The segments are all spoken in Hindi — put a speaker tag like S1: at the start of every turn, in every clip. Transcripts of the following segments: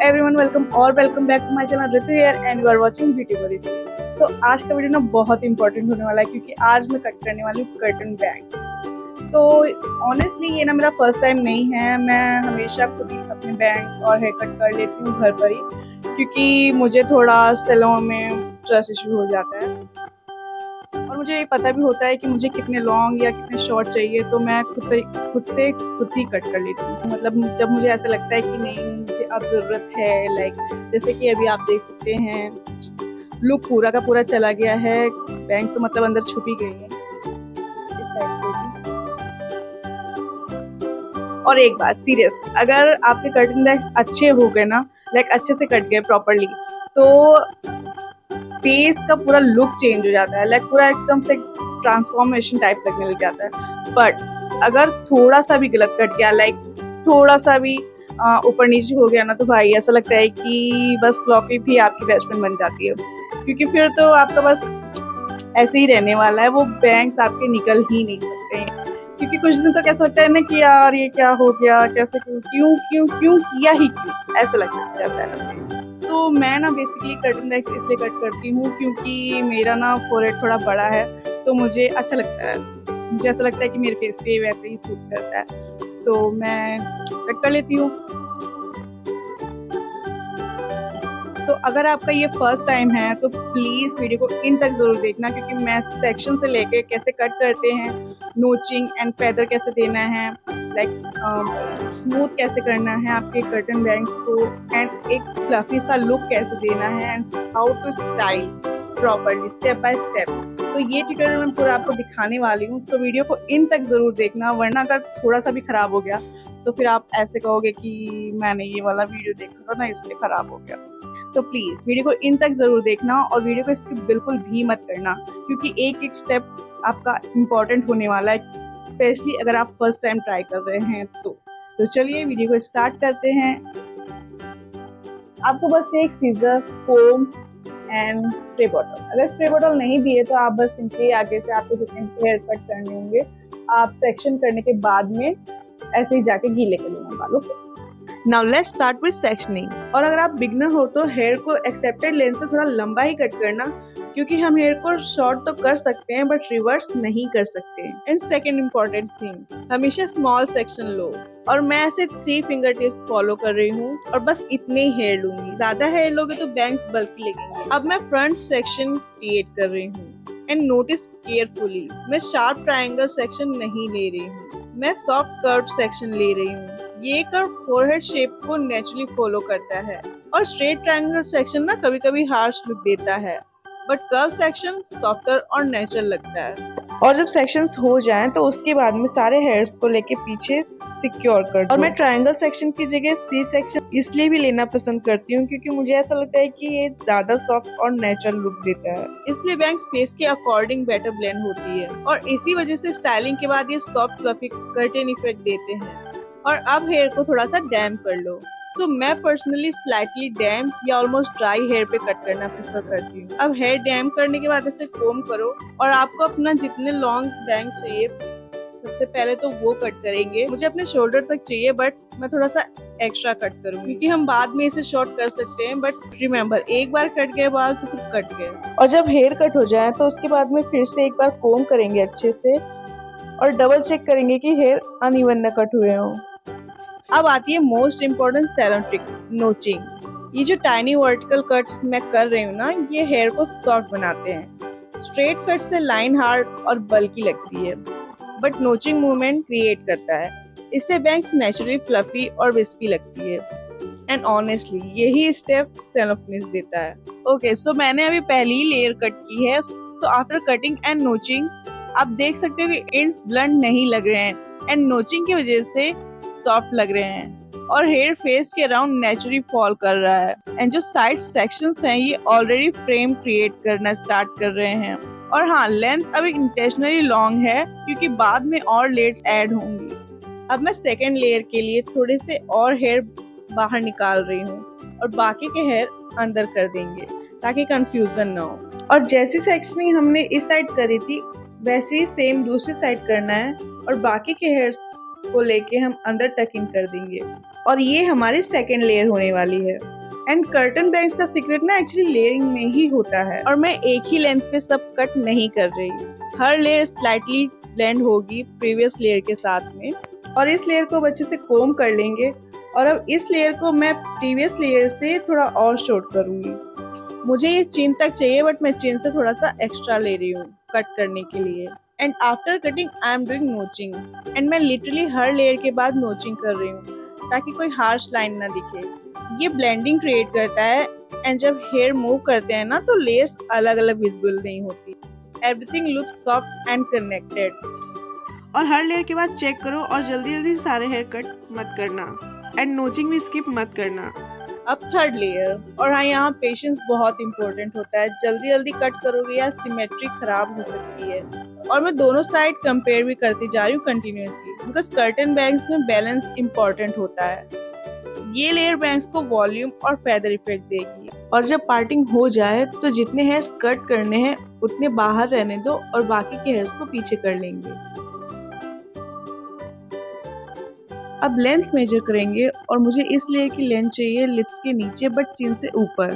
S1: Everyone, welcome back to my channel Ritu here and you are watching beautiful Ritu. So आज का वीडियो ना बहुत इंपॉर्टेंट होने वाला है क्योंकि आज मैं कट करने वाली हूँ कर्टन बैंग्स। तो ऑनेस्टली ये ना मेरा फर्स्ट टाइम नहीं है। मैं हमेशा खुद ही अपने बैंग्स और हेयर कट कर लेती हूँ घर पर ही, क्योंकि मुझे थोड़ा सैलून में ट्रस्ट इशू हो जाता है और मुझे ये पता भी होता है कि मुझे कितने लॉन्ग या कितने शॉर्ट चाहिए। तो मैं खुद से खुद ही कट कर लेती हूँ। मतलब जब मुझे ऐसा लगता है कि नहीं मुझे अब ज़रूरत है, लाइक जैसे कि अभी आप देख सकते हैं लुक पूरा का पूरा चला गया है, बैंग्स तो मतलब अंदर छुपी गई है इस साइड से भी। और एक बात सीरियस, अगर आपके कटिंग बैंग्स अच्छे हो गए ना, लाइक अच्छे से कट गए प्रॉपरली, तो फेस का पूरा लुक चेंज हो जाता है, लाइक पूरा एकदम से ट्रांसफॉर्मेशन टाइप लगने लग जाता है। बट अगर थोड़ा सा भी गलत कट गया, लाइक थोड़ा सा भी ऊपर नीचे हो गया ना, तो भाई ऐसा लगता है कि बस क्लॉकी भी आपकी बेस्ट फ्रेंड बन जाती है, क्योंकि फिर तो आपका बस ऐसे ही रहने वाला है, वो बैंग्स आपके निकल ही नहीं सकते हैं। क्योंकि कुछ दिन तो कैसा लगता है ना कि यार ये क्या हो गया, कैसे क्यों किया ही क्यों, ऐसा लग जाता है। तो मैं ना बेसिकली कर्टन बैंग्स इसलिए कट करती हूँ क्योंकि मेरा ना फोरहेड थोड़ा बड़ा है, तो मुझे अच्छा लगता है, मुझे ऐसा लगता है कि मेरे फेस पे वैसे ही सूट करता है। सो मैं कट कर लेती हूँ। तो अगर आपका ये फर्स्ट टाइम है तो प्लीज़ वीडियो को इन तक ज़रूर देखना, क्योंकि मैं सेक्शन से लेके कैसे कट करते हैं, नोचिंग एंड फेदर कैसे देना है, लाइक स्मूथ कैसे करना है आपके कर्टन बैंग्स को, एंड एक फ्लफी सा लुक कैसे देना है, and how to style properly step by step. तो ये ट्यूटोरियल मैं पूरा आपको दिखाने वाली हूँ। सो वीडियो को इन तक ज़रूर देखना, वरना अगर थोड़ा सा भी ख़राब हो गया तो फिर आप ऐसे कहोगे कि मैंने ये वाला वीडियो देखा था ना इसलिए ख़राब हो गया। तो प्लीज़ वीडियो को इन तक ज़रूर देखना और वीडियो को स्किप बिल्कुल भी मत करना, क्योंकि एक एक स्टेप आपका इम्पॉर्टेंट होने वाला है, स्पेशली अगर आप फर्स्ट टाइम ट्राई कर रहे हैं तो चलिए वीडियो को स्टार्ट करते हैं। आपको बस एक scissor, comb and spray bottle, अगर स्प्रे बॉटल नहीं भी है तो आप बस सिंपली आगे से आपको जितने हेयर कट करने होंगे आप सेक्शन करने के बाद में ऐसे ही जाके गीले कर लेना बालों को। Now let's start with sectioning. और अगर आप बिगनर हो तो हेयर को एक्सेप्टेड लेंथ से थोड़ा लंबा ही कट करना, क्योंकि हम हेयर को शॉर्ट तो कर सकते हैं बट रिवर्स नहीं कर सकते। एंड सेकेंड इम्पॉर्टेंट थिंग, हमेशा स्मॉल सेक्शन लो। और मैं ऐसे 3 फिंगर टिप्स फॉलो कर रही हूँ और बस इतने ही हेयर लूंगी, ज्यादा हेयर लोगे तो बैंग्स बल्की लगेंगे। अब मैं फ्रंट सेक्शन क्रिएट कर रही हूँ एंड नोटिस केयरफुली, मैं शार्प ट्रायंगल सेक्शन नहीं ले रही हूँ, मैं सॉफ्ट कर्व सेक्शन ले रही हूँ। ये कर्व फोरहेड शेप को नेचुरली फॉलो करता है, और स्ट्रेट ट्रायंगल सेक्शन ना कभी कभी हार्श लुक देता है, बट कर्व सेक्शन सॉफ्टर और नेचुरल लगता है। और जब सेक्शंस हो जाएं तो उसके बाद में सारे हेयर्स को लेके पीछे सिक्योर कर दो। और मैं ट्रायंगल सेक्शन की जगह सी सेक्शन इसलिए भी लेना पसंद करती हूँ क्योंकि मुझे ऐसा लगता है कि ये ज्यादा सॉफ्ट और नेचुरल लुक देता है, इसलिए बैंग्स फेस के अकॉर्डिंग बेटर ब्लेंड होती है, और इसी वजह से स्टाइलिंग के बाद ये सॉफ्ट फ्लफी कर्टेन इफेक्ट देते हैं। और अब हेयर को थोड़ा सा डैम्प कर लो। सो मैं पर्सनली स्लाइटली डैम्प या ऑलमोस्ट ड्राई हेयर पे कट करना प्रेफर करती हूँ। अब हेयर डैम्प करने के बाद इसे कोम करो, और आपको अपना जितने लॉन्ग बैंग्स चाहिए सबसे पहले तो वो कट करेंगे। मुझे अपने शोल्डर तक चाहिए, बट मैं थोड़ा सा एक्स्ट्रा कट करूंगी क्योंकि हम बाद में इसे शॉर्ट कर सकते हैं, बट रिमेम्बर एक बार कट गए बाल तो फिर कट गए। और जब हेयर कट हो जाए तो उसके बाद में फिर से एक बार कोम करेंगे अच्छे से और डबल चेक करेंगे कि हेयर अनइवन न कट हुए हों। अब आती है most important salon trick, notching. ये जो टाइनी वर्टिकल कट्स मैं कर रही हूँ ना, ये हेयर को सॉफ्ट बनाते हैं। स्ट्रेट कट से लाइन हार्ड और बल्की लगती है, बट नोचिंग मूवमेंट क्रिएट करता है, इससे बैंग्स नेचुरली फ्लफी और विस्पी लगती है। एंड ऑनेस्टली यही स्टेप सेल्फनेस देता है। ओके, सो मैंने अभी पहली लेयर कट की है। So after cutting and notching आप देख सकते हो कि एंड्स ब्लंट नहीं लग रहे हैं, एंड नोचिंग की वजह से सॉफ्ट लग रहे हैं, और हेयर फेस के अराउंड नेचुरली फॉल कर रहा है। एंड जो साइड सेक्शंस हैं ये ऑलरेडी फ्रेम क्रिएट करना स्टार्ट कर रहे हैं। और हाँ, लेंथ अभी इंटेंशनली लॉन्ग है क्योंकि बाद में और लेयर्स ऐड होंगी। अब मैं सेकेंड लेयर के लिए थोड़े से और हेयर बाहर निकाल रही हूँ और बाकी के हेयर अंदर कर देंगे ताकि कंफ्यूजन ना हो। और जैसी सेक्शनिंग हमने इस साइड करी थी वैसे ही सेम दूसरी साइड करना है, और बाकी के हेयर्स को लेके हम अंदर टक इन कर देंगे, और ये हमारी सेकेंड लेयर होने वाली है। एंड कर्टन बैंग्स का सीक्रेट ना एक्चुअली लेयरिंग में ही होता है, और मैं एक ही लेंथ पे सब कट नहीं कर रही। हर लेयर स्लाइटली ब्लेंड होगी प्रीवियस लेयर के साथ में, और इस लेयर को अच्छे से कोम कर लेंगे। और अब इस लेयर को मैं प्रीवियस लेयर से थोड़ा और शॉर्ट करूंगी। मुझे ये चिन तक चाहिए, बट मैं चिन से थोड़ा सा एक्स्ट्रा ले रही हूँ कट करने के लिए। And after cutting I am doing notching, and मैं लिटरली हर लेयर के बाद नोचिंग कर रही हूँ ताकि कोई हार्श लाइन ना दिखे। ये ब्लेंडिंग क्रिएट करता है, एंड जब हेयर मूव करते हैं ना तो लेयर्स अलग अलग विजिबल नहीं होती। Everything looks soft and connected. और हर लेयर के बाद चेक करो और जल्दी जल्दी सारे हेयर कट मत करना, एंड नोचिंग भी स्किप मत करना। अब थर्ड लेयर, और हाँ यहाँ पेशेंस बहुत इंपॉर्टेंट होता है। जल्दी जल्दी कट करोगे या सिमेट्री खराब हो सकती है। और मैं दोनों साइड कंपेयर भी करती जा रही हूँ कंटिन्यूअसली, बिकॉज कर्टन बैंग्स में बैलेंस इंपॉर्टेंट होता है। ये लेयर बैंग्स को वॉल्यूम और फेदर इफेक्ट देगी। और जब पार्टिंग हो जाए तो जितने हेयर्स कट करने हैं उतने बाहर रहने दो और बाकी के हेयर्स को पीछे कर लेंगे। अब लेंथ मेजर करेंगे, और मुझे इस लेयर की लेंथ चाहिए लिप्स के नीचे बट चिन से ऊपर।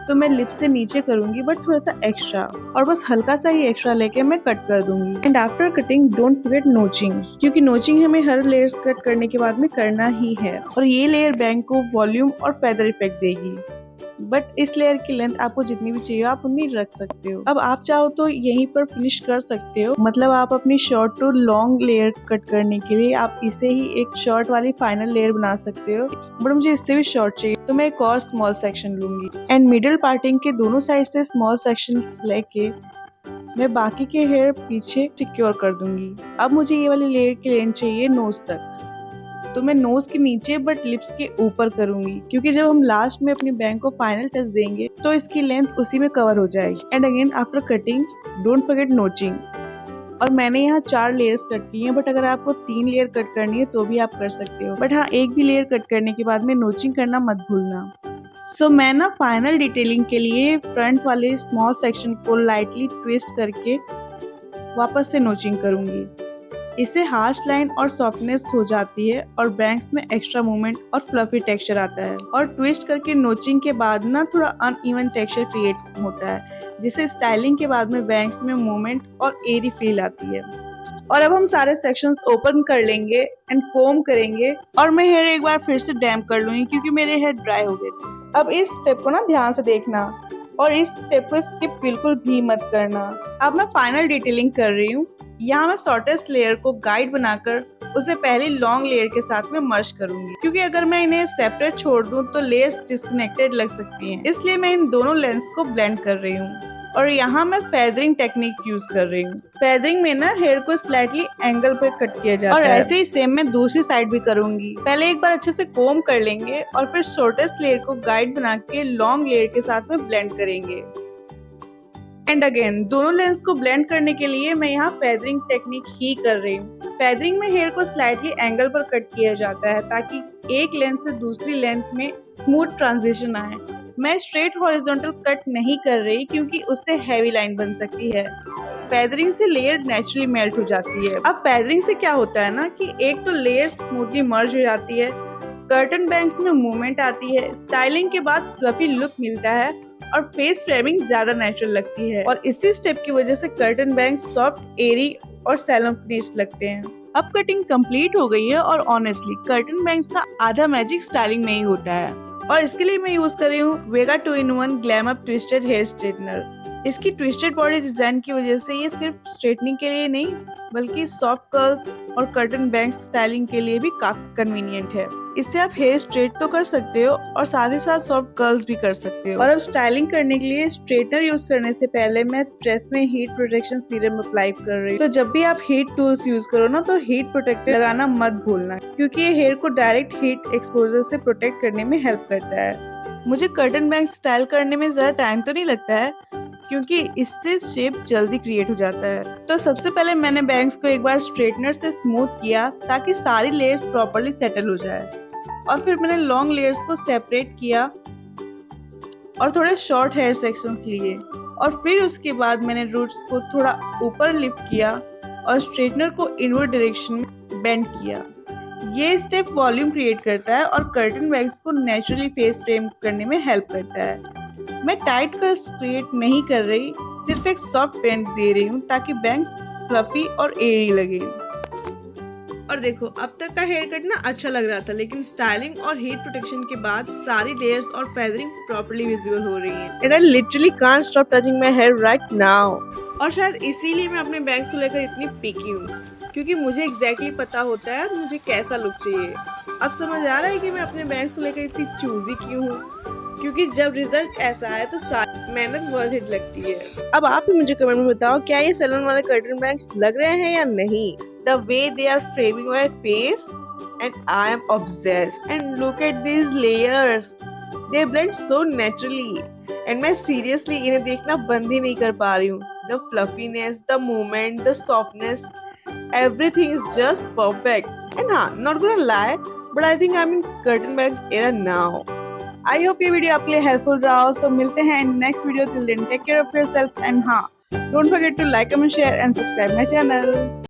S1: तो मैं लिप्स से नीचे करूंगी बट थोड़ा सा एक्स्ट्रा, और बस हल्का सा ही एक्स्ट्रा लेके मैं कट कर दूंगी। And after cutting don't forget notching, क्योंकि नोचिंग हमें हर लेयर्स कट करने के बाद में करना ही है। और ये लेयर बैंग को वॉल्यूम और फेदर इफेक्ट देगी। बट इस लेयर की लेंथ आपको जितनी भी चाहिए आप उतनी रख सकते हो। अब आप चाहो तो यहीं पर फिनिश कर सकते हो, मतलब आप अपनी short to long layer cut करने के लिए आप इसे ही एक शॉर्ट वाली फाइनल लेयर बना सकते हो। बट मुझे इससे भी शॉर्ट चाहिए तो मैं एक और स्मॉल सेक्शन लूंगी, एंड मिडिल पार्टिंग के दोनों साइड से स्मॉल सेक्शन लेके मैं बाकी के हेयर पीछे सिक्योर कर दूंगी। अब मुझे ये वाली लेयर की लेंथ चाहिए नोज तक, तो मैं नोज के नीचे बट लिप्स के ऊपर करूंगी, क्योंकि जब हम लास्ट में अपनी बैंग को फाइनल टच देंगे तो इसकी लेंथ उसी में कवर हो जाएगी। And again after cutting don't forget notching. और मैंने यहाँ 4 लेयर्स कट की हैं, बट अगर आपको 3 लेयर कट करनी है तो भी आप कर सकते हो। बट हाँ, एक भी लेयर कट करने के बाद में नोचिंग करना मत भूलना। सो मैं ना फाइनल डिटेलिंग के लिए फ्रंट वाले स्मॉल सेक्शन को लाइटली ट्विस्ट करके वापस से नोचिंग करूंगी। इससे हार्श लाइन और सॉफ्टनेस हो जाती है, और बैंग्स में एक्स्ट्रा मूवमेंट और फ्लफी टेक्सचर आता है। और ट्विस्ट करके नोचिंग के बाद ना थोड़ा अनइवन टेक्सचर क्रिएट होता है, जिससे स्टाइलिंग के बाद में बैंग्स में मूवमेंट और एरी फील आती है। और अब हम सारे सेक्शंस ओपन कर लेंगे एंड कोम करेंगे, और मैं हेयर एक बार फिर से डैम्प कर लूंगी क्योंकि मेरे हेयर ड्राई हो गए थे। अब इस स्टेप को ना ध्यान से देखना, और इस स्टेप को स्किप बिल्कुल भी मत करना। अब मैं फाइनल डिटेलिंग कर रही हूँ। यहाँ मैं शॉर्टेस्ट लेयर को गाइड बनाकर उसे पहले लॉन्ग लेयर के साथ में मर्ज करूंगी, क्योंकि अगर मैं इन्हें सेपरेट छोड़ दूं तो लेयर्स डिस्कनेक्टेड लग सकती हैं। इसलिए मैं इन दोनों लेंस को ब्लेंड कर रही हूँ। और यहाँ मैं फेदरिंग टेक्निक यूज कर रही हूँ। फेदरिंग में ना हेयर को स्लाइटली एंगल पे कट किया जाता है, और ऐसे ही सेम मैं दूसरी साइड भी करूंगी। पहले एक बार अच्छे से कोम कर लेंगे, और फिर शॉर्टेस्ट लेयर को गाइड बना के लॉन्ग लेयर के साथ में ब्लेंड करेंगे। एंड अगेन दोनों लेंस को ब्लेंड करने के लिए मैं यहाँ फेदरिंग टेक्निक ही कर रही हूँ। फेदरिंग में हेयर को स्लाइटली एंगल पर कट किया जाता है ताकि एक लेंथ से दूसरी लेंथ में स्मूथ ट्रांजिशन आए। मैं स्ट्रेट हॉरिजॉन्टल कट नहीं कर रही क्योंकि उससे हैवी लाइन बन सकती है। फेदरिंग से लेयर नेचुरली मेल्ट हो जाती है। अब फेदरिंग से क्या होता है ना कि एक तो लेयर स्मूथली मर्ज हो जाती है, कर्टन बैंग्स में मूवमेंट आती है, स्टाइलिंग के बाद फ्लफी लुक मिलता है, और फेस फ्रेमिंग ज्यादा नेचुरल लगती है। और इसी स्टेप की वजह से कर्टन बैंग्स सॉफ्ट, एरी और सैलम फिनिश लगते हैं। अब कटिंग कंप्लीट हो गई है, और ऑनेस्टली कर्टन बैंग्स का आधा मैजिक स्टाइलिंग में ही होता है। और इसके लिए मैं यूज कर रही हूँ Vega 2-in-1 glam up twisted hair straightener. इसकी ट्विस्टेड बॉडी डिजाइन की वजह से ये सिर्फ स्ट्रेटनिंग के लिए नहीं बल्कि सॉफ्ट कर्ल्स और कर्टन बैंग्स स्टाइलिंग के लिए भी काफी कन्वीनियंट है। इससे आप हेयर स्ट्रेट तो कर सकते हो और साथ ही साथ सॉफ्ट कर्ल्स भी कर सकते हो। और अब स्टाइलिंग करने के लिए स्ट्रेटनर यूज करने से पहले मैं ट्रेस में हीट प्रोटेक्शन सीरम अप्लाई कर रही हूँ। तो जब भी आप हीट टूल्स यूज करो ना तो हीट प्रोटेक्टर लगाना मत भूलना, क्योंकि ये हेयर को डायरेक्ट हीट एक्सपोजर से प्रोटेक्ट करने में हेल्प करता है। मुझे कर्टन बैंग स्टाइल करने में ज्यादा टाइम तो नहीं लगता है, क्योंकि इससे शेप जल्दी क्रिएट हो जाता है। तो सबसे पहले मैंने बैंग्स को एक बार स्ट्रेटनर से स्मूथ किया ताकि सारी लेयर्स प्रॉपर्ली सेटल हो जाए, और फिर मैंने लॉन्ग लेयर्स को सेपरेट किया और थोड़े शॉर्ट हेयर सेक्शंस लिए, और फिर उसके बाद मैंने रूट्स को थोड़ा ऊपर लिफ्ट किया और स्ट्रेटनर को इनवर्ड डायरेक्शन में बेंड किया। ये स्टेप वॉल्यूम क्रिएट करता है और कर्टन बैंग्स को नेचुरली फेस फ्रेम करने में हेल्प करता है। मैं टाइट कर्ल्स क्रिएट नहीं कर रही, सिर्फ एक सॉफ्ट बेंड दे रही हूँ ताकि बैंग्स फ्लफी और एयरी लगे। और देखो, अब तक का हेयर कट ना अच्छा लग रहा था, लेकिन स्टाइलिंग और हीट प्रोटेक्शन के बाद सारी लेयर्स और फेदरिंग प्रॉपर्ली विजिबल हो रही है। And I literally can't stop touching my hair right now. और शायद इसीलिए मैं अपने बैंग्स को लेकर इतनी पिकी हूँ, क्योंकि मुझे एग्जैक्टली पता होता है मुझे कैसा लुक चाहिए। अब समझ आ रहा है कि मैं अपने बैंग्स को लेकर इतनी चूजी क्यों हूँ, क्योंकि जब रिजल्ट ऐसा है तो सारी मेहनत वर्थ इट लगती है। अब आप ही मुझे कमेंट में बताओ, क्या ये सैलून वाले कर्टन बैंग्स लग रहे हैं या नहीं? The way they are framing my face, and I am obsessed. And look at these layers, they blend so naturally. And मैं seriously इन्हें देखना बंद ही नहीं कर पा रही हूँ। The fluffiness, the movement, the softness, everything is just perfect. And हाँ, not gonna lie, but I think I'm in curtain bangs era now. I hope ये वीडियो आपके लिए हेल्पफुल रहा हो। So मिलते हैं next video. Till then, take care of yourself and हाँ, don't forget to like, comment, share and subscribe my channel.